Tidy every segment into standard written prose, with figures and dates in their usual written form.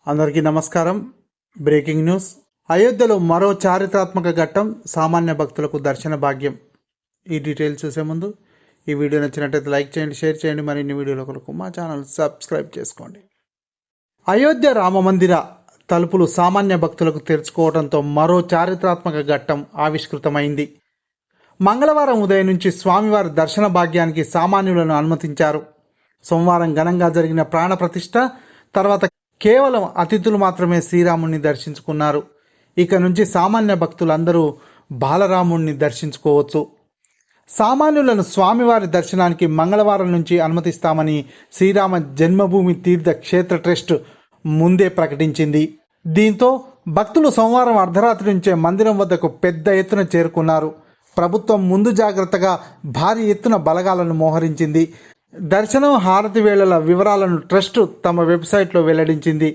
అందరికీ నమస్కారం. Breaking news. అయోధ్యలో మరో చారిత్రాత్మక ఘట్టం, సామాన్య భక్తులకు దర్శన భాగ్యం. ఈ డీటెయిల్స్ చూసే ముందు ఈ వీడియో నచ్చినట్లయితే లైక్ చేయండి, షేర్ చేయండి. మరిన్ని వీడియోల కొరకు మా ఛానల్ సబ్స్క్రైబ్ చేసుకోండి. అయోధ్య రామమందిర తలుపులు సామాన్య భక్తులకు తెరుచుకోవడంతో మరో చారిత్రాత్మక ఘట్టం ఆవిష్కృతమైంది. మంగళవారం ఉదయం నుంచి స్వామివారి దర్శన భాగ్యానికి సామాన్యులను అనుమతించారు. సోమవారం ఘనంగా జరిగిన ప్రాణ ప్రతిష్ఠ తర్వాత కేవలం అతిథులు మాత్రమే శ్రీరాముణ్ణి దర్శించుకున్నారు. ఇక నుంచి సామాన్య భక్తులందరూ బాలరాముణ్ణి దర్శించుకోవచ్చు. సామాన్యులను స్వామివారి దర్శనానికి మంగళవారం నుంచి అనుమతిస్తామని శ్రీరామ జన్మభూమి తీర్థ క్షేత్ర ట్రస్ట్ ముందే ప్రకటించింది. దీంతో భక్తులు సోమవారం అర్ధరాత్రి నుంచే మందిరం వద్దకు పెద్ద ఎత్తున చేరుకున్నారు. ప్రభుత్వం ముందు జాగ్రత్తగా భారీ ఎత్తున బలగాలను మోహరించింది. దర్శనం, హారతి వేళల వివరాలను ట్రస్ట్ తమ వెబ్సైట్లో వెల్లడించింది.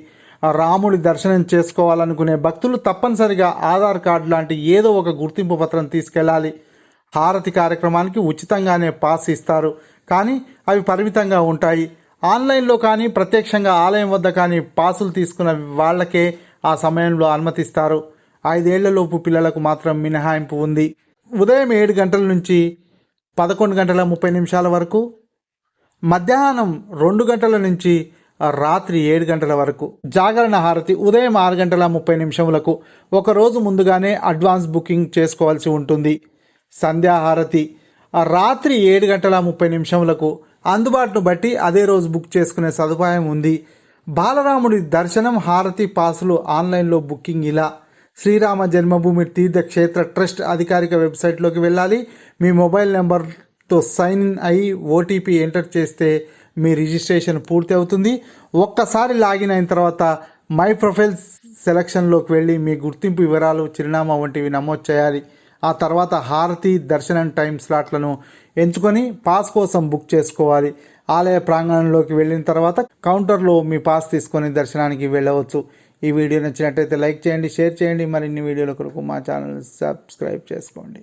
రాముడి దర్శనం చేసుకోవాలనుకునే భక్తులు తప్పనిసరిగా ఆధార్ కార్డు లాంటి ఏదో ఒక గుర్తింపు పత్రం తీసుకెళ్లాలి. హారతి కార్యక్రమానికి ఉచితంగానే పాస్ ఇస్తారు, కానీ అవి పరిమితంగా ఉంటాయి. ఆన్లైన్లో కానీ ప్రత్యక్షంగా ఆలయం వద్ద కానీ పాసులు తీసుకున్న వాళ్లకే ఆ సమయంలో అనుమతిస్తారు. 5 ఏళ్లలోపు పిల్లలకు మాత్రం మినహాయింపు ఉంది. ఉదయం 7 గంటల నుంచి 11:30 వరకు, మధ్యాహ్నం 2 గంటల నుంచి రాత్రి 7 గంటల వరకు. జాగరణ హారతి ఉదయం 6:30 ఒకరోజు ముందుగానే అడ్వాన్స్ బుకింగ్ చేసుకోవాల్సి ఉంటుంది. సంధ్యాహారతి రాత్రి 7:30 అందుబాటును బట్టి అదే రోజు బుక్ చేసుకునే సదుపాయం ఉంది. బాలరాముడి దర్శనం, హారతి పాసులు ఆన్లైన్లో బుకింగ్ ఇలా: శ్రీరామ జన్మభూమి తీర్థ క్షేత్ర ట్రస్ట్ అధికారిక వెబ్సైట్లోకి వెళ్ళాలి. మీ మొబైల్ నెంబర్తో సైన్ ఇన్ అయి ఓటీపీ ఎంటర్ చేస్తే మీ రిజిస్ట్రేషన్ పూర్తి అవుతుంది. ఒక్కసారి లాగిన్ అయిన తర్వాత మై ప్రొఫైల్ సెలక్షన్లోకి వెళ్ళి మీ గుర్తింపు వివరాలు, చిరునామా వంటివి నమోదు చేయాలి. ఆ తర్వాత హారతి, దర్శనం టైం స్లాట్లను ఎంచుకొని పాస్ కోసం బుక్ చేసుకోవాలి. ఆలయ ప్రాంగణంలోకి వెళ్ళిన తర్వాత కౌంటర్లో మీ పాస్ తీసుకొని దర్శనానికి వెళ్ళవచ్చు. ఈ వీడియో నచ్చినట్టయితే లైక్ చేయండి, షేర్ చేయండి. మరిన్ని వీడియోల కొరకు మా ఛానల్ సబ్స్క్రైబ్ చేసుకోండి.